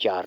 4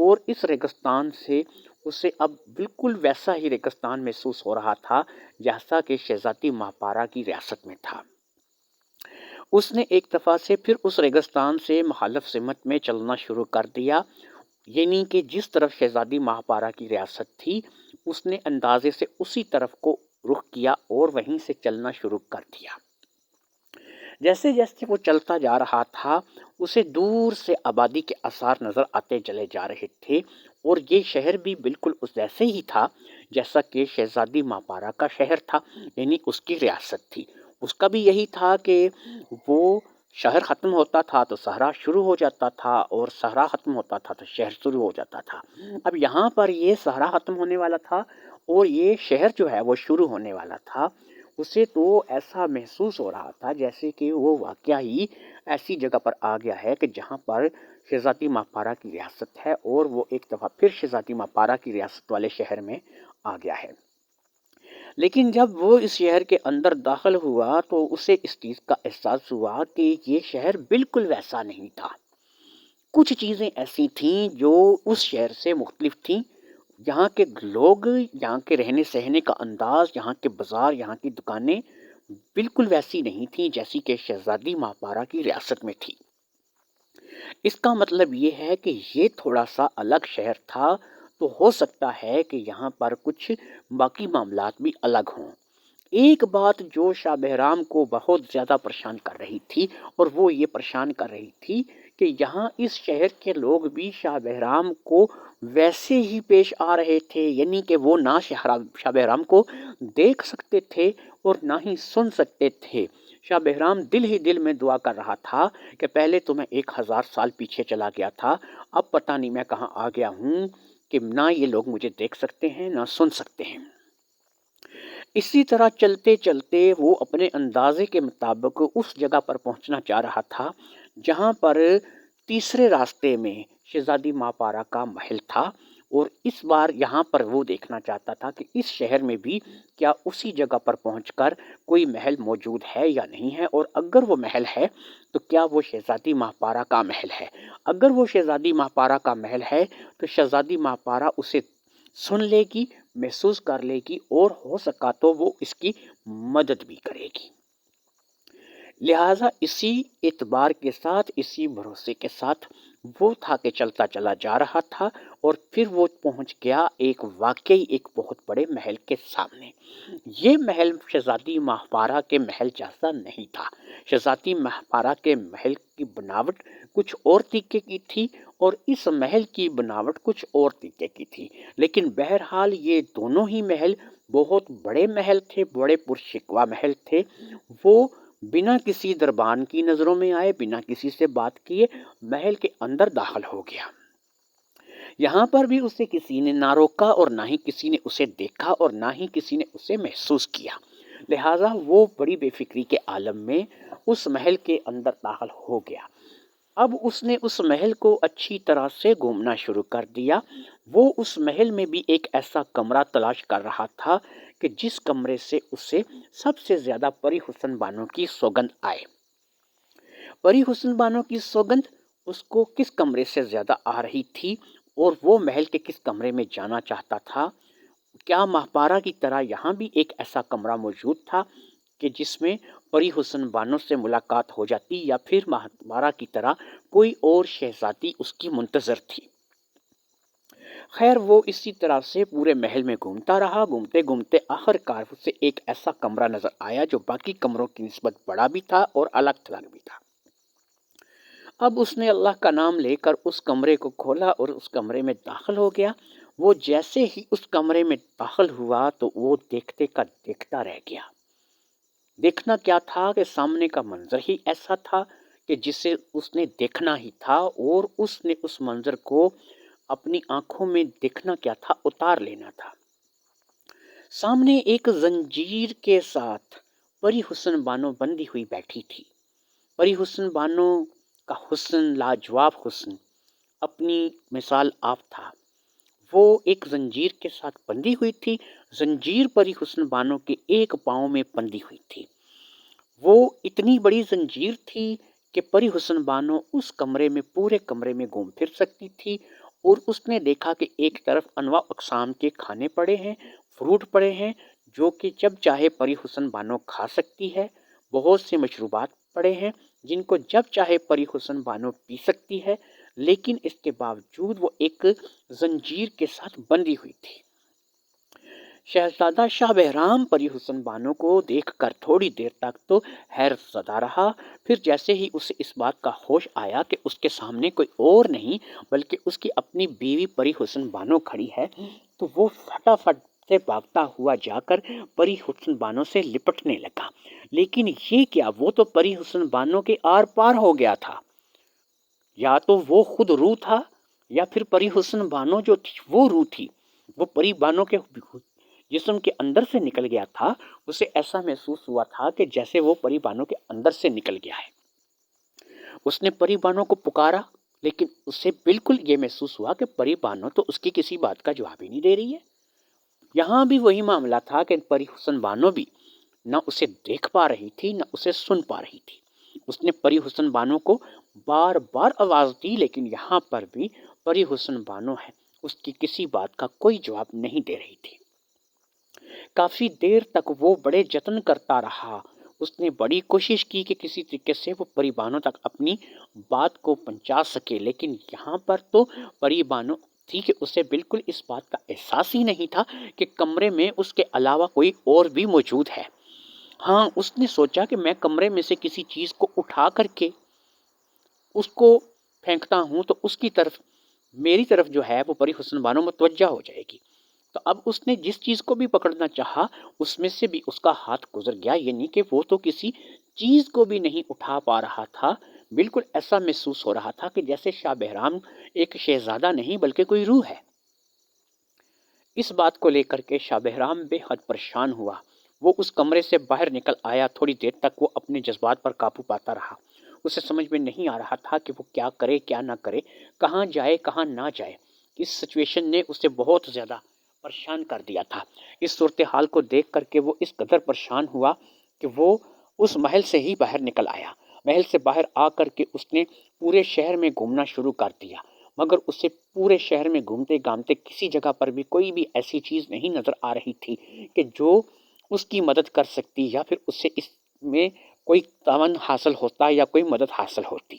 اور اس ریگستان سے اسے اب بالکل ویسا ہی ریگستان محسوس ہو رہا تھا جیسا کہ شہزادی ماہپارا کی ریاست میں تھا۔ اس نے ایک دفعہ سے پھر اس ریگستان سے مخالف سمت میں چلنا شروع کر دیا، یعنی کہ جس طرف شہزادی ماہپارا کی ریاست تھی اس نے اندازے سے اسی طرف کو رخ کیا اور وہیں سے چلنا شروع کر دیا۔ جیسے جیسے وہ چلتا جا رہا تھا اسے دور سے آبادی کے آثار نظر آتے چلے جا رہے تھے، اور یہ شہر بھی بالکل اس جیسے ہی تھا جیسا کہ شہزادی ماہپارا کا شہر تھا، یعنی اس کی ریاست تھی۔ اس کا بھی یہی تھا کہ وہ شہر ختم ہوتا تھا تو صحرا شروع ہو جاتا تھا، اور صحرا ختم ہوتا تھا تو شہر شروع ہو جاتا تھا۔ اب یہاں پر یہ صحرا ختم ہونے والا تھا اور یہ شہر جو ہے وہ شروع ہونے والا تھا۔ اسے تو ایسا محسوس ہو رہا تھا جیسے کہ وہ واقعہ ہی ایسی جگہ پر آ گیا ہے کہ جہاں پر شہزادی ماہپارا کی ریاست ہے، اور وہ ایک دفعہ پھر شہزادی ماہپارا کی ریاست والے شہر میں آ گیا ہے۔ لیکن جب وہ اس شہر کے اندر داخل ہوا تو اسے اس چیز کا احساس ہوا کہ یہ شہر بالکل ویسا نہیں تھا۔ کچھ چیزیں ایسی تھیں جو اس شہر سے مختلف تھیں۔ یہاں کے لوگ، یہاں کے رہنے سہنے کا انداز، یہاں کے بازار، یہاں کی دکانیں بالکل ویسی نہیں تھیں جیسی کہ شہزادی ماہپارا کی ریاست میں تھی۔ اس کا مطلب یہ ہے کہ یہ تھوڑا سا الگ شہر تھا، تو ہو سکتا ہے کہ یہاں پر کچھ باقی معاملات بھی الگ ہوں۔ ایک بات جو شاہ بہرام کو بہت زیادہ پریشان کر رہی تھی، اور وہ یہ پریشان کر رہی تھی کہ یہاں اس شہر کے لوگ بھی شاہ بہرام کو ویسے ہی پیش آ رہے تھے، یعنی کہ وہ نہ شاہ بہرام کو دیکھ سکتے تھے اور نہ ہی سن سکتے تھے۔ شاہ بہرام دل ہی دل میں دعا کر رہا تھا کہ پہلے تو میں 1000 سال پیچھے چلا گیا تھا، اب پتہ نہیں میں کہاں آ گیا ہوں کہ نہ یہ لوگ مجھے دیکھ سکتے ہیں نہ سن سکتے ہیں۔ اسی طرح چلتے چلتے وہ اپنے اندازے کے مطابق اس جگہ پر پہنچنا چاہ رہا تھا جہاں پر تیسرے راستے میں شہزادی ماہپارا کا محل تھا، اور اس بار یہاں پر وہ دیکھنا چاہتا تھا کہ اس شہر میں بھی کیا اسی جگہ پر پہنچ کر کوئی محل موجود ہے یا نہیں ہے، اور اگر وہ محل ہے تو کیا وہ شہزادی ماہپارا کا محل ہے۔ اگر وہ شہزادی ماہپارا کا محل ہے تو شہزادی ماہپارا اسے سن لے گی، محسوس کر لے گی، اور ہو سکا تو وہ اس کی مدد بھی کرے گی۔ لہٰذا اسی اعتبار کے ساتھ، اسی بھروسے کے ساتھ وہ تھا کہ چلتا چلا جا رہا تھا، اور پھر وہ پہنچ گیا واقعی ایک بہت بڑے محل کے سامنے۔ یہ محل شہزادی ماہپارا کے محل جیسا نہیں تھا۔ شہزادی ماہپارا کے محل کی بناوٹ کچھ اور طریقے کی تھی، اور اس محل کی بناوٹ کچھ اور طریقے کی تھی، لیکن بہرحال یہ دونوں ہی محل بہت بڑے محل تھے، بڑے پرشکوہ محل تھے۔ وہ بنا کسی دربان کی نظروں میں آئے، بنا کسی سے بات کیے محل کے اندر داخل ہو گیا۔ یہاں پر بھی اسے کسی نے نہ روکا، اور نہ ہی کسی نے اسے دیکھا، اور نہ ہی کسی نے اسے محسوس کیا۔ لہٰذا وہ بڑی بے فکری کے عالم میں اس محل کے اندر داخل ہو گیا۔ اب اس نے اس محل کو اچھی طرح سے گھومنا شروع کر دیا۔ وہ اس محل میں بھی ایک ایسا کمرہ تلاش کر رہا تھا کہ جس کمرے سے اسے سب سے زیادہ پری حسن بانو کی سوگند آئے۔ پری حسن بانو کی سوگند اس کو کس کمرے سے زیادہ آ رہی تھی، اور وہ محل کے کس کمرے میں جانا چاہتا تھا؟ کیا ماہپارا کی طرح یہاں بھی ایک ایسا کمرہ موجود تھا کہ جس میں پری حسن بانو سے ملاقات ہو جاتی، یا پھر ماہپارا کی طرح کوئی اور شہزادی اس کی منتظر تھی؟ خیر وہ اسی طرح سے پورے محل میں گھومتا رہا، گھومتے گھومتے آخر کار اسے ایک ایسا کمرہ نظر آیا جو باقی کمروں کی نسبت بڑا بھی تھا اور الگ تھلگ بھی تھا۔ اب اس نے اللہ کا نام لے کر اس کمرے کو کھولا اور اس کمرے میں داخل ہو گیا۔ وہ جیسے ہی اس کمرے میں داخل ہوا تو وہ دیکھتے کا دیکھتا رہ گیا۔ دیکھنا کیا تھا کہ سامنے کا منظر ہی ایسا تھا کہ جسے اس نے دیکھنا ہی تھا، اور اس نے اس منظر کو اپنی آنکھوں میں دیکھنا کیا تھا، اتار لینا تھا۔ سامنے ایک زنجیر کے ساتھ پری حسن بانو بندھی ہوئی بیٹھی تھی۔ پری حسن بانو کا حسن لاجواب حسن اپنی مثال آپ تھا۔ وہ ایک زنجیر کے ساتھ بندھی ہوئی تھی۔ زنجیر پری حسن بانو کے ایک پاؤں میں بندھی ہوئی تھی۔ وہ اتنی بڑی زنجیر تھی کہ پری حسن بانو اس کمرے میں، پورے کمرے میں گھوم پھر سکتی تھی، اور اس نے دیکھا کہ ایک طرف انواع اقسام کے کھانے پڑے ہیں، فروٹ پڑے ہیں جو کہ جب چاہے پری حسن بانو کھا سکتی ہے، بہت سے مشروبات پڑے ہیں جن کو جب چاہے پری حسن بانو پی سکتی ہے، لیکن اس کے باوجود وہ ایک زنجیر کے ساتھ بندھی ہوئی تھی۔ شہزادہ شاہ بہرام پری حسن بانو کو دیکھ کر تھوڑی دیر تک تو حیرت زدہ رہا، پھر جیسے ہی اسے اس بات کا ہوش آیا کہ اس کے سامنے کوئی اور نہیں بلکہ اس کی اپنی بیوی پری حسن بانو کھڑی ہے، تو وہ فٹافٹ سے بھاگتا ہوا جا کر پری حسن بانو سے لپٹنے لگا۔ لیکن یہ کیا، وہ تو پری حسن بانو کے آر پار ہو گیا تھا۔ یا تو وہ خود روح تھا یا پھر پری حسن بانو جو تھی وہ روح تھی۔ وہ پری بانو کے جسم کے اندر سے نکل گیا تھا۔ اسے ایسا محسوس ہوا تھا کہ جیسے وہ پری بانو کے اندر سے نکل گیا ہے۔ اس نے پری بانو کو پکارا، لیکن اسے بالکل یہ محسوس ہوا کہ پری بانو تو اس کی کسی بات کا جواب ہی نہیں دے رہی ہے۔ یہاں بھی وہی معاملہ تھا کہ پری حسن بانو بھی نہ اسے دیکھ پا رہی تھی نہ اسے سن پا رہی تھی۔ اس نے پری حسن بانو کو بار بار آواز دی، لیکن یہاں پر بھی پری حسن بانو ہے اس کی کسی بات کا کوئی جواب نہیں دے رہی تھی۔ کافی دیر تک وہ بڑے جتن کرتا رہا۔ اس نے بڑی کوشش کی کہ کسی طریقے سے وہ پری بانو تک اپنی بات کو پہنچا سکے، لیکن یہاں پر تو پری بانو تھی کہ اسے بالکل اس بات کا احساس ہی نہیں تھا کہ کمرے میں اس کے علاوہ کوئی اور بھی موجود ہے۔ ہاں، اس نے سوچا کہ میں کمرے میں سے کسی چیز کو اٹھا کر کے اس کو پھینکتا ہوں تو اس کی طرف، میری طرف جو ہے وہ پری حسن بانو متوجہ ہو جائے گی۔ تو اب اس نے جس چیز کو بھی پکڑنا چاہا اس میں سے بھی اس کا ہاتھ گزر گیا، یعنی کہ وہ تو کسی چیز کو بھی نہیں اٹھا پا رہا تھا۔ بالکل ایسا محسوس ہو رہا تھا کہ جیسے شاہ بہرام ایک شہزادہ نہیں بلکہ کوئی روح ہے۔ اس بات کو لے کر کے شاہ بہرام بے حد پریشان ہوا۔ وہ اس کمرے سے باہر نکل آیا۔ تھوڑی دیر تک وہ اپنے جذبات پر قابو پاتا رہا۔ اسے سمجھ میں نہیں آ رہا تھا کہ وہ کیا کرے کیا نہ کرے، کہاں جائے کہاں نہ جائے۔ اس سچویشن نے اسے بہت زیادہ پریشان کر دیا تھا۔ اس صورتحال کو دیکھ کر کے وہ اس قدر پریشان ہوا کہ وہ اس محل سے ہی باہر نکل آیا۔ محل سے باہر آ کر کے اس نے پورے شہر میں گھومنا شروع کر دیا، مگر اسے پورے شہر میں گھومتے گھامتے کسی جگہ پر بھی کوئی بھی ایسی چیز نہیں نظر آ رہی تھی کہ جو اس کی مدد کر سکتی یا پھر اسے اس میں کوئی تعاون حاصل ہوتا یا کوئی مدد حاصل ہوتی۔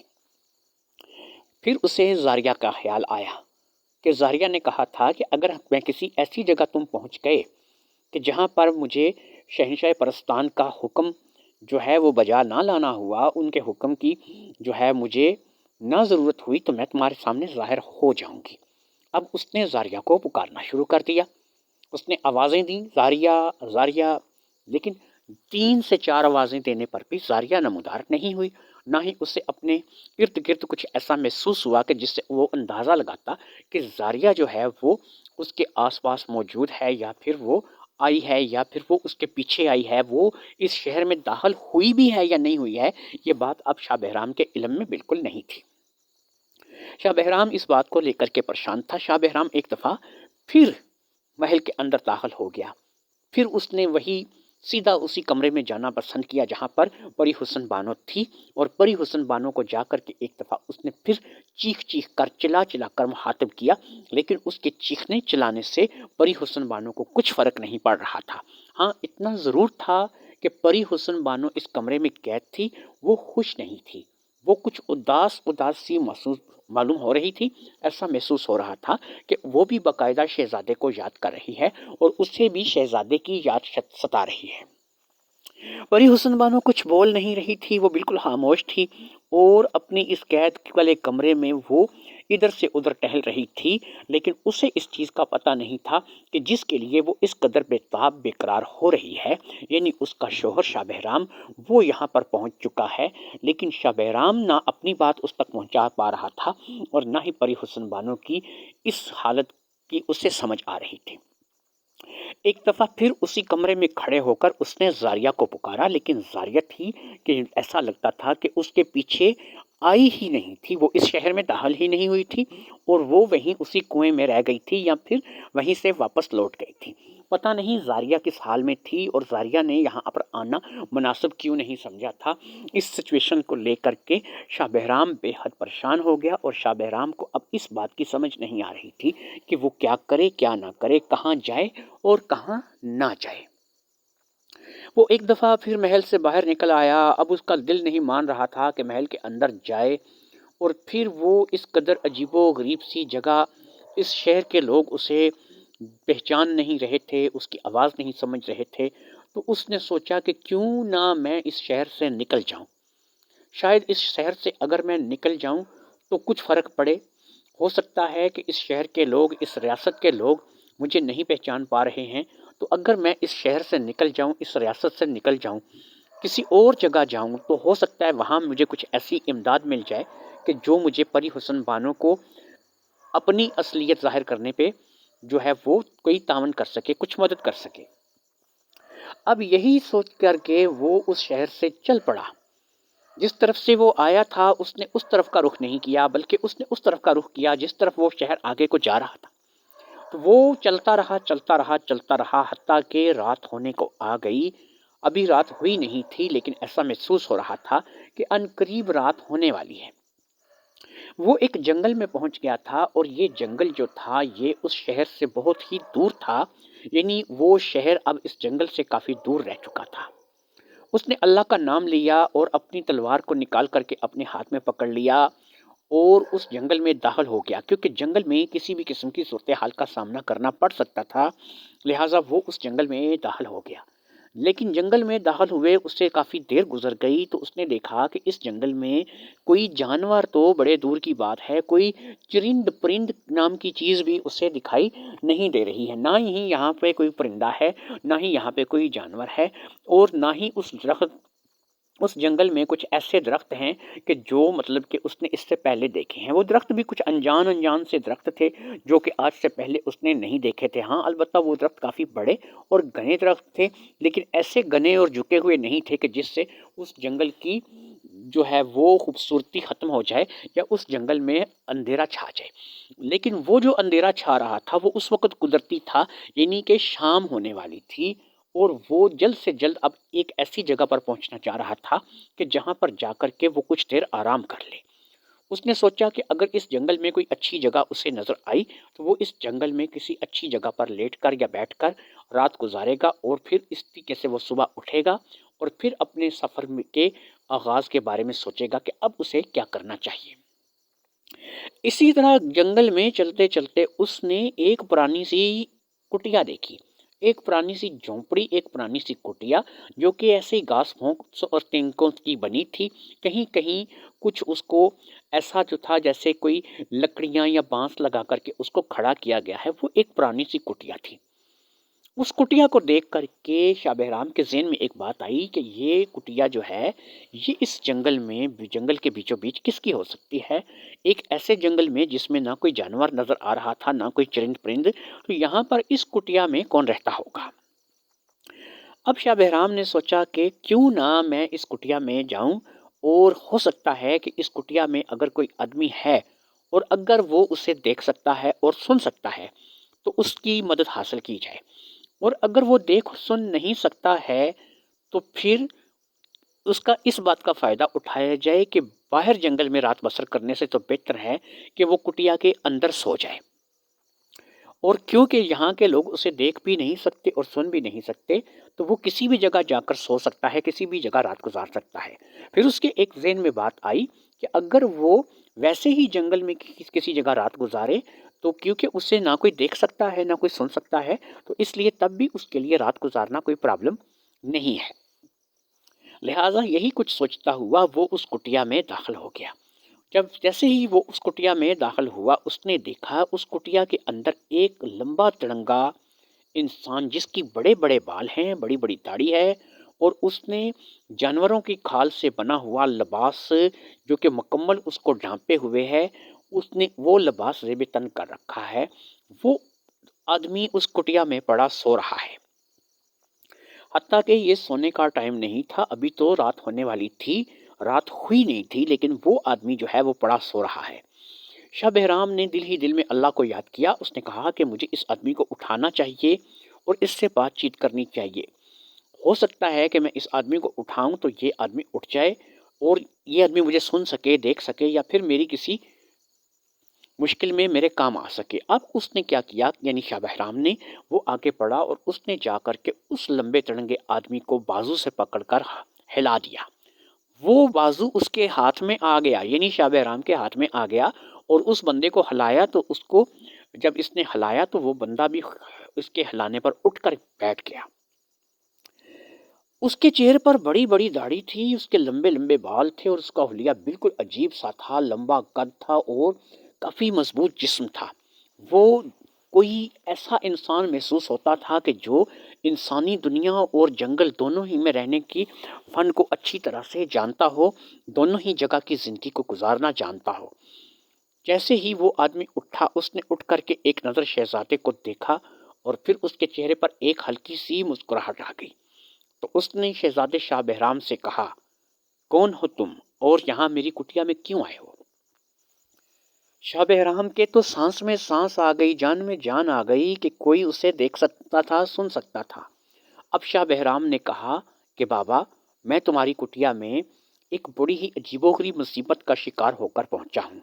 پھر اسے زاریہ کا خیال آیا کہ زاریہ نے کہا تھا کہ اگر میں کسی ایسی جگہ تم پہنچ گئے کہ جہاں پر مجھے شہنشاہ پرستان کا حکم جو ہے وہ بجا نہ لانا ہوا، ان کے حکم کی جو ہے مجھے نہ ضرورت ہوئی، تو میں تمہارے سامنے ظاہر ہو جاؤں گی۔ اب اس نے زاریہ کو پکارنا شروع کر دیا۔ اس نے آوازیں دیں، زاریہ زاریہ، لیکن 3 سے 4 آوازیں دینے پر بھی زاریہ نمودار نہیں ہوئی۔ نہ ہی اسے اپنے ارد گرد کچھ ایسا محسوس ہوا کہ جس سے وہ اندازہ لگاتا کہ زاریہ جو ہے وہ اس کے آس پاس موجود ہے یا پھر وہ آئی ہے یا پھر وہ اس کے پیچھے آئی ہے، وہ اس شہر میں داخل ہوئی بھی ہے یا نہیں ہوئی ہے۔ یہ بات اب شاہ بہرام کے علم میں بالکل نہیں تھی۔ شاہ بہرام اس بات کو لے کر کے پریشان تھا۔ شاہ بہرام ایک دفعہ پھر محل کے اندر داخل ہو گیا۔ پھر اس نے وہی سیدھا اسی کمرے میں جانا پسند کیا جہاں پر پری حسن بانو تھی، اور پری حسن بانو کو جا کر کے ایک دفعہ اس نے پھر چیخ چیخ کر چلا چلا کر مخاطب کیا، لیکن اس کے چیخنے چلانے سے پری حسن بانو کو کچھ فرق نہیں پڑ رہا تھا۔ ہاں، اتنا ضرور تھا کہ پری حسن بانو اس کمرے میں قید تھی، وہ خوش نہیں تھی، وہ کچھ اداس سی معلوم ہو رہی تھی۔ ایسا محسوس ہو رہا تھا کہ وہ بھی باقاعدہ شہزادے کو یاد کر رہی ہے اور اسے بھی شہزادے کی یاد ستا رہی ہے۔ پری حسن بانو کچھ بول نہیں رہی تھی، وہ بالکل خاموش تھی اور اپنی اس قید والے کمرے میں وہ ادھر سے ادھر ٹہل رہی تھی، لیکن اسے اس چیز کا پتہ نہیں تھا کہ جس کے لیے وہ اس قدر بے تاب بے قرار ہو رہی ہے، یعنی اس کا شوہر شاہ بہرام وہ یہاں پر پہنچ چکا ہے، لیکن شاہ بہرام نہ اپنی بات اس تک پہنچا پا رہا تھا اور نہ ہی پری حسن بانو کی اس حالت کی اسے سمجھ آ رہی تھی۔ ایک دفعہ پھر اسی کمرے میں کھڑے ہو کر اس نے زاریہ کو پکارا، لیکن زاریہ تھی کہ ایسا لگتا تھا کہ اس کے پیچھے آئی ہی نہیں تھی، وہ اس شہر میں داخل ہی نہیں ہوئی تھی، اور وہ وہیں اسی کنویں میں رہ گئی تھی یا پھر وہیں سے واپس لوٹ گئی تھی۔ پتہ نہیں زاریہ کس حال میں تھی اور زاریہ نے یہاں پر آنا مناسب کیوں نہیں سمجھا تھا۔ اس سچویشن کو لے کر کے شاہ بہرام بے حد پریشان ہو گیا، اور شاہ بہرام کو اب اس بات کی سمجھ نہیں آ رہی تھی کہ وہ کیا کرے کیا نہ کرے، کہاں جائے اور کہاں نہ جائے۔ وہ ایک دفعہ پھر محل سے باہر نکل آیا، اب اس کا دل نہیں مان رہا تھا کہ محل کے اندر جائے، اور پھر وہ اس قدر عجیب و غریب سی جگہ، اس شہر کے لوگ اسے پہچان نہیں رہے تھے، اس کی آواز نہیں سمجھ رہے تھے، تو اس نے سوچا کہ کیوں نہ میں اس شہر سے نکل جاؤں، شاید اس شہر سے اگر میں نکل جاؤں تو کچھ فرق پڑے، ہو سکتا ہے کہ اس شہر کے لوگ، اس ریاست کے لوگ مجھے نہیں پہچان پا رہے ہیں، تو اگر میں اس شہر سے نکل جاؤں، اس ریاست سے نکل جاؤں، کسی اور جگہ جاؤں، تو ہو سکتا ہے وہاں مجھے کچھ ایسی امداد مل جائے کہ جو مجھے پری حسن بانو کو اپنی اصلیت ظاہر کرنے پہ جو ہے وہ کوئی تعاون کر سکے، کچھ مدد کر سکے۔ اب یہی سوچ کر کے وہ اس شہر سے چل پڑا۔ جس طرف سے وہ آیا تھا اس نے اس طرف کا رخ نہیں کیا، بلکہ اس نے اس طرف کا رخ کیا جس طرف وہ شہر آگے کو جا رہا تھا۔ تو وہ چلتا رہا چلتا رہا چلتا رہا، حتیٰ کہ رات ہونے کو آ گئی۔ ابھی رات ہوئی نہیں تھی، لیکن ایسا محسوس ہو رہا تھا کہ عنقریب رات ہونے والی ہے۔ وہ ایک جنگل میں پہنچ گیا تھا، اور یہ جنگل جو تھا یہ اس شہر سے بہت ہی دور تھا، یعنی وہ شہر اب اس جنگل سے کافی دور رہ چکا تھا۔ اس نے اللہ کا نام لیا اور اپنی تلوار کو نکال کر کے اپنے ہاتھ میں پکڑ لیا اور اس جنگل میں داخل ہو گیا، کیونکہ جنگل میں کسی بھی قسم کی صورتحال کا سامنا کرنا پڑ سکتا تھا، لہٰذا وہ اس جنگل میں داخل ہو گیا۔ لیکن جنگل میں داخل ہوئے اس سے کافی دیر گزر گئی تو اس نے دیکھا کہ اس جنگل میں کوئی جانور تو بڑے دور کی بات ہے، کوئی چرند پرند نام کی چیز بھی اسے دکھائی نہیں دے رہی ہے، نہ ہی یہاں پہ کوئی پرندہ ہے، نہ ہی یہاں پہ کوئی جانور ہے، اور نہ ہی اس جنگل میں کچھ ایسے درخت ہیں کہ جو مطلب کہ اس نے اس سے پہلے دیکھے ہیں۔ وہ درخت بھی کچھ انجان سے درخت تھے جو کہ آج سے پہلے اس نے نہیں دیکھے تھے۔ ہاں البتہ وہ درخت کافی بڑے اور گھنے درخت تھے، لیکن ایسے گھنے اور جھکے ہوئے نہیں تھے کہ جس سے اس جنگل کی جو ہے وہ خوبصورتی ختم ہو جائے یا اس جنگل میں اندھیرا چھا جائے۔ لیکن وہ جو اندھیرا چھا رہا تھا وہ اس وقت قدرتی تھا، یعنی کہ شام ہونے والی تھی، اور وہ جلد سے جلد اب ایک ایسی جگہ پر پہنچنا چاہ رہا تھا کہ جہاں پر جا کر کے وہ کچھ دیر آرام کر لے۔ اس نے سوچا کہ اگر اس جنگل میں کوئی اچھی جگہ اسے نظر آئی تو وہ اس جنگل میں کسی اچھی جگہ پر لیٹ کر یا بیٹھ کر رات گزارے گا، اور پھر اس طریقے سے وہ صبح اٹھے گا اور پھر اپنے سفر کے آغاز کے بارے میں سوچے گا کہ اب اسے کیا کرنا چاہیے۔ اسی طرح جنگل میں چلتے چلتے اس نے ایک پرانی سی کٹیا دیکھی، ایک پرانی سی جھونپڑی، ایک پرانی سی کٹیا جو کہ ایسے ہی گھاس پھونس اور تنکوں کی بنی تھی، کہیں کہیں کچھ اس کو ایسا جو تھا جیسے کوئی لکڑیاں یا بانس لگا کر کے اس کو کھڑا کیا گیا ہے، وہ ایک پرانی سی کٹیا تھی۔ اس کٹیا کو دیکھ کر کے شاہ بہرام کے ذہن میں ایک بات آئی کہ یہ کٹیا جو ہے یہ اس جنگل میں، جنگل کے بیچوں بیچ کس کی ہو سکتی ہے؟ ایک ایسے جنگل میں جس میں نہ کوئی جانور نظر آ رہا تھا، نہ کوئی چرند پرند، تو یہاں پر اس کٹیا میں کون رہتا ہوگا؟ اب شاہ بہرام نے سوچا کہ کیوں نہ میں اس کٹیا میں جاؤں، اور ہو سکتا ہے کہ اس کٹیا میں اگر کوئی آدمی ہے اور اگر وہ اسے دیکھ سکتا ہے اور سن سکتا ہے تو اس کی مدد حاصل کی جائے، اور اگر وہ دیکھ سن نہیں سکتا ہے تو پھر اس کا اس بات کا فائدہ اٹھایا جائے کہ باہر جنگل میں رات بسر کرنے سے تو بہتر ہے کہ وہ کٹیا کے اندر سو جائے، اور کیونکہ یہاں کے لوگ اسے دیکھ بھی نہیں سکتے اور سن بھی نہیں سکتے تو وہ کسی بھی جگہ جا کر سو سکتا ہے، کسی بھی جگہ رات گزار سکتا ہے۔ پھر اس کے ایک ذہن میں بات آئی کہ اگر وہ ویسے ہی جنگل میں کسی جگہ رات گزارے تو کیونکہ اسے نہ کوئی دیکھ سکتا ہے نہ کوئی سن سکتا ہے، تو اس لیے تب بھی اس کے لیے رات گزارنا کوئی پرابلم نہیں ہے۔ لہٰذا یہی کچھ سوچتا ہوا وہ اس کٹیا میں داخل ہو گیا۔ جب جیسے ہی وہ اس کٹیا میں داخل ہوا اس نے دیکھا اس کٹیا کے اندر ایک لمبا تڑنگا انسان جس کی بڑے بڑے بال ہیں، بڑی بڑی داڑھی ہے، اور اس نے جانوروں کی کھال سے بنا ہوا لباس جو کہ مکمل اس کو ڈھانپے ہوئے ہے، اس نے وہ لباس زیب تن کر رکھا ہے۔ وہ آدمی اس کٹیا میں پڑا سو رہا ہے، حتیٰ کہ یہ سونے کا ٹائم نہیں تھا، ابھی تو رات ہونے والی تھی، رات ہوئی نہیں تھی لیکن وہ آدمی جو ہے وہ پڑا سو رہا ہے۔ شاہ بہرام نے دل ہی دل میں اللہ کو یاد کیا۔ اس نے کہا کہ مجھے اس آدمی کو اٹھانا چاہیے اور اس سے بات چیت کرنی چاہیے۔ ہو سکتا ہے کہ میں اس آدمی کو اٹھاؤں تو یہ آدمی اٹھ جائے اور یہ آدمی مجھے سن سکے، دیکھ سکے، یا پھر میری کسی مشکل میں میرے کام آ سکے۔ اب اس نے کیا کیا، یعنی شاہ بہرام نے، وہ آگے بڑھا اور اس نے جا کر کے اس لمبے تڑنگے آدمی کو بازو سے پکڑ کر ہلا دیا۔ وہ بازو اس کے ہاتھ میں آ گیا، یعنی شاہ بہرام کے ہاتھ میں آ گیا، اور اس بندے کو ہلایا تو اس کو جب اس نے ہلایا تو وہ بندہ بھی اس کے ہلانے پر اٹھ کر بیٹھ گیا۔ اس کے چہرے پر بڑی بڑی داڑھی تھی، اس کے لمبے لمبے بال تھے اور اس کا حلیہ بالکل عجیب سا تھا، لمبا قد تھا اور کافی مضبوط جسم تھا۔ وہ کوئی ایسا انسان محسوس ہوتا تھا کہ جو انسانی دنیا اور جنگل دونوں ہی میں رہنے کی فن کو اچھی طرح سے جانتا ہو، دونوں ہی جگہ کی زندگی کو گزارنا جانتا ہو۔ جیسے ہی وہ آدمی اٹھا، اس نے اٹھ کر کے ایک نظر شہزادے کو دیکھا اور پھر اس کے چہرے پر ایک ہلکی سی مسکراہٹ آ گئی۔ تو اس نے شہزادے شاہ بہرام سے کہا، کون ہو تم اور یہاں میری کٹیا میں کیوں آئے ہو؟ شاہ بہرام کے تو سانس میں سانس آ گئی، جان میں جان آ گئی کہ کوئی اسے دیکھ سکتا تھا، سن سکتا تھا۔ اب شاہ بہرام نے کہا کہ بابا، میں تمہاری کٹیا میں ایک بڑی ہی عجیب و غریب مصیبت کا شکار ہو کر پہنچا ہوں۔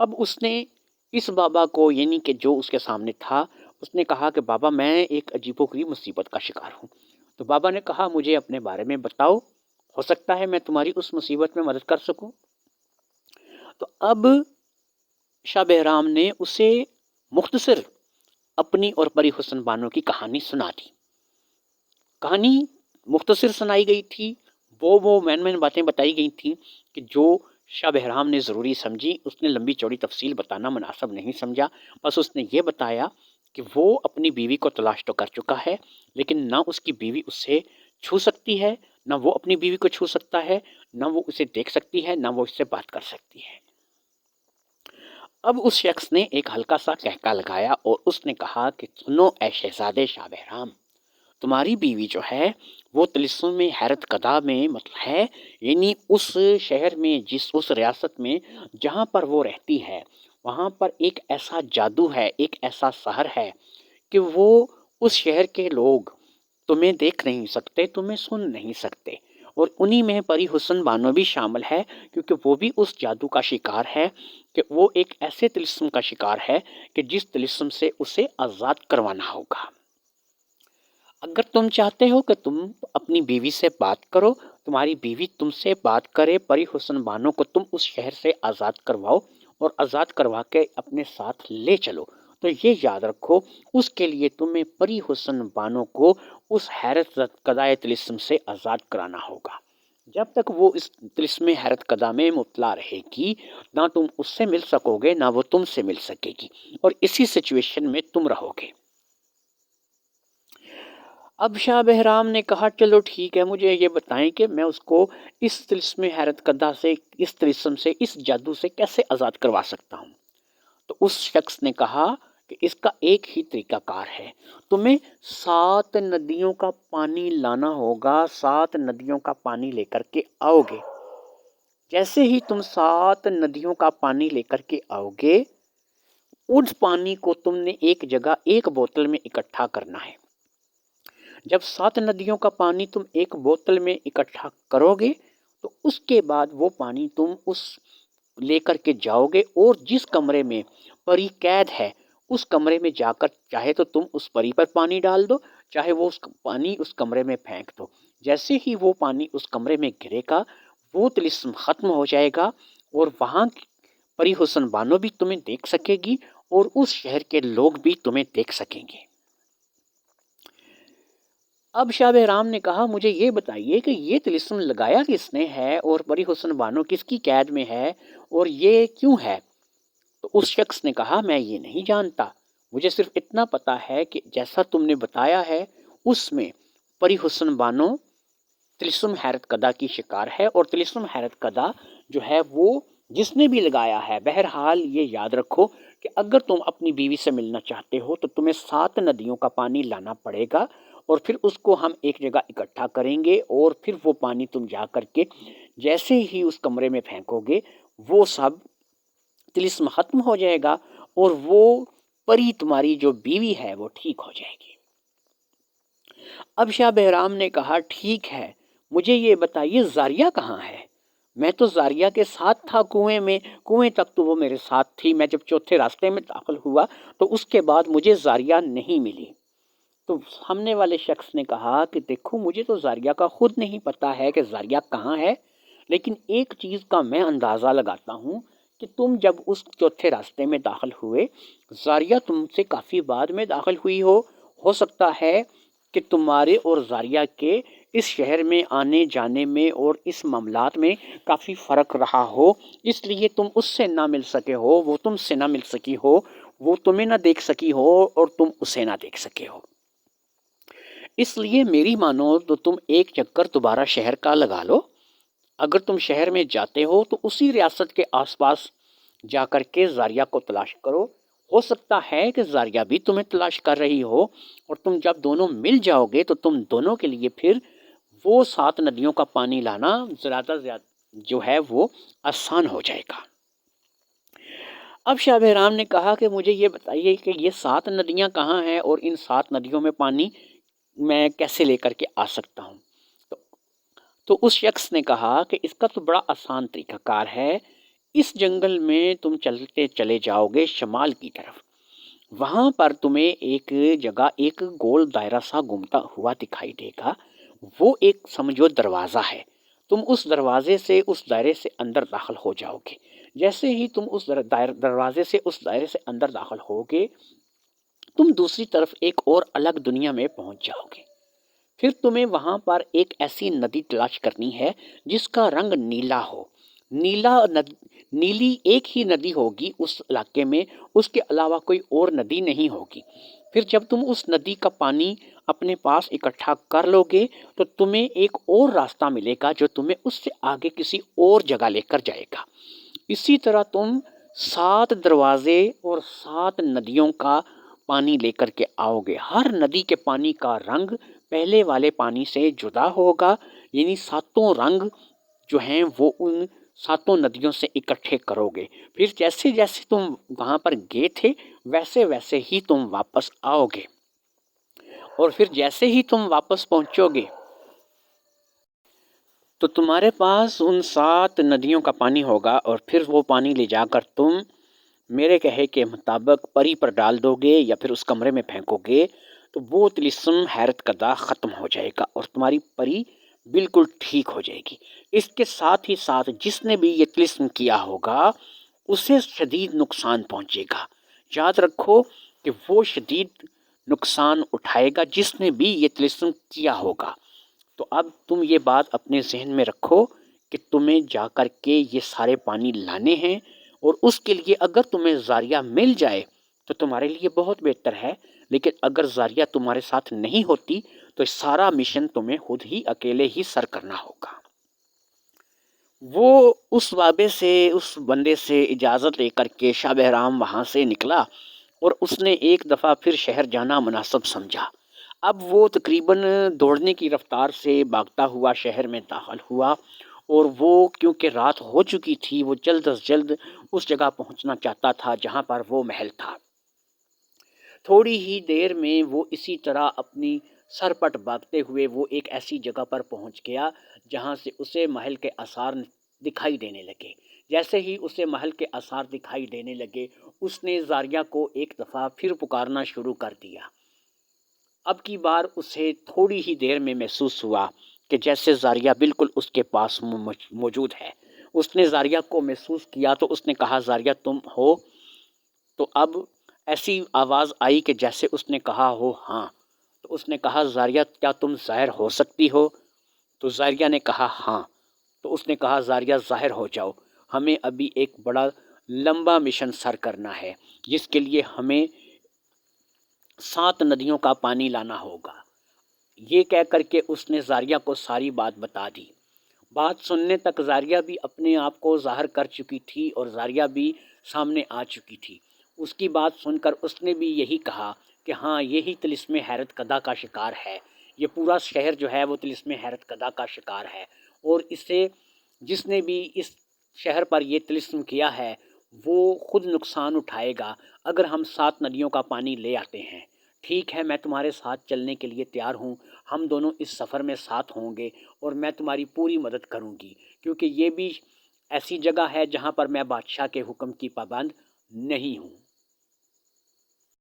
اب اس نے اس بابا کو، یعنی کہ جو اس کے سامنے تھا، اس نے کہا کہ بابا میں ایک عجیب و غریب مصیبت کا شکار ہوں۔ تو بابا نے کہا مجھے اپنے بارے میں بتاؤ، ہو سکتا ہے میں تمہاری اس مصیبت میں مدد کر سکوں۔ تو اب شاہ بہرام نے اسے مختصر اپنی اور پری حسن بانو کی کہانی سنا دی۔ کہانی مختصر سنائی گئی تھی، وہ مین باتیں بتائی گئی تھیں کہ جو شاہ بہرام نے ضروری سمجھی۔ اس نے لمبی چوڑی تفصیل بتانا مناسب نہیں سمجھا، بس اس نے یہ بتایا کہ وہ اپنی بیوی کو تلاش تو کر چکا ہے، لیکن نہ اس کی بیوی اس سے چھو سکتی ہے، نہ وہ اپنی بیوی کو چھو سکتا ہے، نہ وہ اسے دیکھ سکتی ہے، نہ وہ اس سے بات کر سکتی ہے۔ اب اس شخص نے ایک ہلکا سا کہکا لگایا اور اس نے کہا کہ سنو اے شہزادے شاہ بہرام، تمہاری بیوی جو ہے وہ طلسم میں حیرت کدا میں مطلب ہے، یعنی اس شہر میں، اس ریاست میں جہاں پر وہ رہتی ہے، وہاں پر ایک ایسا جادو ہے، ایک ایسا سحر ہے کہ وہ اس شہر کے لوگ تمہیں دیکھ نہیں سکتے، تمہیں سن نہیں سکتے، اور انہی میں پری حسن بانو بھی شامل ہے، کیونکہ وہ بھی اس جادو کا شکار ہے کہ وہ ایک ایسے طلسم کا شکار ہے کہ جس طلسم سے اسے آزاد کروانا ہوگا۔ اگر تم چاہتے ہو کہ تم اپنی بیوی سے بات کرو، تمہاری بیوی تم سے بات کرے، پری حسن بانو کو تم اس شہر سے آزاد کرواؤ اور آزاد کروا کے اپنے ساتھ لے چلو، تو یہ یاد رکھو اس کے لیے تمہیں پری حسن بانو کو اس حیرت کدائے طلسم سے آزاد کرانا ہوگا۔ جب تک وہ اس طلسم حیرت کدا میں مبتلا رہے گی، نہ تم اس سے مل سکو گے، نہ وہ تم سے مل سکے گی، اور اسی سچویشن میں تم رہو گے۔ اب شاہ بہرام نے کہا چلو ٹھیک ہے، مجھے یہ بتائیں کہ میں اس کو اس طلسم حیرت کدا سے، اس طلسم سے، اس جادو سے کیسے آزاد کروا سکتا ہوں؟ تو اس شخص نے کہا کہ اس کا ایک ہی طریقہ کار ہے، تمہیں 7 ندیوں کا پانی لانا ہوگا، 7 ندیوں کا پانی لے کر کے آؤ گے۔ جیسے ہی تم 7 ندیوں کا پانی لے کر کے آؤ گے، اس پانی کو تم نے ایک جگہ ایک بوتل میں اکٹھا کرنا ہے۔ جب 7 ندیوں کا پانی تم ایک بوتل میں اکٹھا کرو گے تو اس کے بعد وہ پانی تم اس لے کر کے جاؤ گے، اور جس کمرے میں پری قید ہے اس کمرے میں جا کر چاہے تو تم اس پری پر پانی ڈال دو، چاہے وہ پانی اس کمرے میں پھینک دو۔ جیسے ہی وہ پانی اس کمرے میں گرے گا، وہ طلسم ختم ہو جائے گا اور وہاں پری حسن بانو بھی تمہیں دیکھ سکے گی اور اس شہر کے لوگ بھی تمہیں دیکھ سکیں گے۔ اب شاہ بہرام نے کہا مجھے یہ بتائیے کہ یہ طلسم لگایا کس نے ہے اور پری حسن بانو کس کی قید میں ہے اور یہ کیوں ہے؟ تو اس شخص نے کہا میں یہ نہیں جانتا، مجھے صرف اتنا پتا ہے کہ جیسا تم نے بتایا ہے اس میں پری حسن بانو طلسم حیرت کدا کی شکار ہے، اور طلسم حیرت کدا جو ہے وہ جس نے بھی لگایا ہے۔ بہرحال یہ یاد رکھو کہ اگر تم اپنی بیوی سے ملنا چاہتے ہو تو تمہیں 7 ندیوں کا پانی لانا پڑے گا، اور پھر اس کو ہم ایک جگہ اکٹھا کریں گے، اور پھر وہ پانی تم جا کر کے جیسے ہی اس کمرے میں پھینکو گے وہ سب طلسم ختم ہو جائے گا، اور وہ پری تمہاری جو بیوی ہے وہ ٹھیک ہو جائے گی۔ اب شاہ بہرام نے کہا ٹھیک ہے، مجھے یہ بتائیے زاریہ کہاں ہے؟ میں تو زاریہ کے ساتھ تھا کنویں میں، کنویں تک تو وہ میرے ساتھ تھی، میں جب چوتھے راستے میں داخل ہوا تو اس کے بعد مجھے زاریہ نہیں ملی۔ تو سامنے والے شخص نے کہا کہ دیکھو مجھے تو زاریہ کا خود نہیں پتا ہے کہ زاریہ کہاں ہے، لیکن ایک چیز کا میں اندازہ لگاتا ہوں کہ تم جب اس چوتھے راستے میں داخل ہوئے، زاریہ تم سے کافی بعد میں داخل ہوئی ہو سکتا ہے کہ تمہارے اور زاریہ کے اس شہر میں آنے جانے میں اور اس معاملات میں کافی فرق رہا ہو، اس لیے تم اس سے نہ مل سکے ہو، وہ تم سے نہ مل سکی ہو، وہ تمہیں نہ دیکھ سکی ہو اور تم اسے نہ دیکھ سکے ہو۔ اس لیے میری مانو تو تم ایک چکر دوبارہ شہر کا لگا لو۔ اگر تم شہر میں جاتے ہو تو اسی ریاست کے آس پاس جا کر کے زاریہ کو تلاش کرو، ہو سکتا ہے کہ زاریہ بھی تمہیں تلاش کر رہی ہو، اور تم جب دونوں مل جاؤ گے تو تم دونوں کے لیے پھر وہ 7 ندیوں کا پانی لانا زیادہ جو ہے وہ آسان ہو جائے گا۔ اب شاہ بہرام نے کہا کہ مجھے یہ بتائیے کہ یہ 7 ندیاں کہاں ہیں، اور ان 7 ندیوں میں پانی میں کیسے لے کر کے آ سکتا ہوں؟ تو اس شخص نے کہا کہ اس کا تو بڑا آسان طریقہ کار ہے، اس جنگل میں تم چلتے چلے جاؤ گے شمال کی طرف، وہاں پر تمہیں ایک جگہ ایک گول دائرہ سا گھومتا ہوا دکھائی دے گا، وہ ایک سمجھو دروازہ ہے، تم اس دروازے سے اس دائرے سے اندر داخل ہو جاؤ گے۔ جیسے ہی تم اس دروازے سے اس دائرے سے اندر داخل ہوگے، تم دوسری طرف ایک اور الگ دنیا میں پہنچ جاؤ گے۔ پھر تمہیں وہاں پر ایک ایسی ندی تلاش کرنی ہے جس کا رنگ نیلا ہو، نیلی ایک ہی ندی ہوگی اس علاقے میں، اس کے علاوہ کوئی اور ندی نہیں ہوگی۔ پھر جب تم اس ندی کا پانی اپنے پاس اکٹھا کر لو گے تو تمہیں ایک اور راستہ ملے گا جو تمہیں اس سے آگے کسی اور جگہ لے کر جائے گا۔ اسی طرح تم 7 دروازے اور 7 ندیوں کا پانی لے کر کے آؤ گے، ہر ندی کے پانی کا رنگ پہلے والے پانی سے جدا ہوگا، یعنی 7 رنگ جو ہیں وہ ان 7 ندیوں سے اکٹھے کرو گے۔ پھر جیسے جیسے تم وہاں پر گئے تھے ویسے ویسے ہی تم واپس آؤ گے، اور پھر جیسے ہی تم واپس پہنچو گے تو تمہارے پاس ان 7 ندیوں کا پانی ہوگا، اور پھر وہ پانی لے جا کر تم میرے کہے کے مطابق پری پر ڈال دو گے یا پھر اس کمرے میں پھینکو گے، تو وہ طلسم حیرت کدا ختم ہو جائے گا اور تمہاری پری بالکل ٹھیک ہو جائے گی۔ اس کے ساتھ ہی ساتھ جس نے بھی یہ طلسم کیا ہوگا اسے شدید نقصان پہنچے گا۔ یاد رکھو کہ وہ شدید نقصان اٹھائے گا جس نے بھی یہ طلسم کیا ہوگا۔ تو اب تم یہ بات اپنے ذہن میں رکھو کہ تمہیں جا کر کے یہ سارے پانی لانے ہیں، اور اس کے لیے اگر تمہیں زاریہ مل جائے تو تمہارے لیے بہت بہتر ہے، لیکن اگر زاریہ تمہارے ساتھ نہیں ہوتی تو سارا مشن تمہیں خود ہی اکیلے ہی سر کرنا ہوگا۔ وہ اس بابے سے، اس بندے سے اجازت لے کر کے شاہ بہرام وہاں سے نکلا، اور اس نے ایک دفعہ پھر شہر جانا مناسب سمجھا۔ اب وہ تقریباً دوڑنے کی رفتار سے بھاگتا ہوا شہر میں داخل ہوا، اور وہ کیونکہ رات ہو چکی تھی وہ جلد از جلد اس جگہ پہنچنا چاہتا تھا جہاں پر وہ محل تھا۔ تھوڑی ہی دیر میں وہ اسی طرح اپنی سرپٹ بھاگتے ہوئے وہ ایک ایسی جگہ پر پہنچ گیا جہاں سے اسے محل کے آثار دکھائی دینے لگے۔ جیسے ہی اسے محل کے آثار دکھائی دینے لگے اس نے زاریہ کو ایک دفعہ پھر پکارنا شروع کر دیا۔ اب کی بار اسے تھوڑی ہی دیر میں محسوس ہوا کہ جیسے زاریہ بالکل اس کے پاس موجود ہے۔ اس نے زاریہ کو محسوس کیا تو اس نے کہا زاریہ تم ہو؟ تو اب ایسی آواز آئی کہ جیسے اس نے کہا ہو ہاں۔ تو اس نے کہا زاریہ کیا تم ظاہر ہو سکتی ہو؟ تو زاریہ نے کہا ہاں۔ تو اس نے کہا زاریہ ظاہر ہو جاؤ، ہمیں ابھی ایک بڑا لمبا مشن سر کرنا ہے جس کے لیے ہمیں 7 ندیوں کا پانی لانا ہوگا۔ یہ کہہ کر کے اس نے زاریہ کو ساری بات بتا دی۔ بات سننے تک زاریہ بھی اپنے آپ کو ظاہر کر چکی تھی اور زاریہ بھی سامنے آ چکی تھی۔ اس کی بات سن کر اس نے بھی یہی کہا کہ ہاں یہی طلسم حیرت کدا کا شکار ہے، یہ پورا شہر جو ہے وہ طلسم حیرت کدا کا شکار ہے، اور اس سے جس نے بھی اس شہر پر یہ طلسم کیا ہے وہ خود نقصان اٹھائے گا اگر ہم 7 ندیوں کا پانی لے آتے ہیں۔ ٹھیک ہے، میں تمہارے ساتھ چلنے کے لیے تیار ہوں، ہم دونوں اس سفر میں ساتھ ہوں گے اور میں تمہاری پوری مدد کروں گی، کیونکہ یہ بھی ایسی جگہ ہے جہاں پر میں بادشاہ کے حکم کی پابند نہیں ہوں۔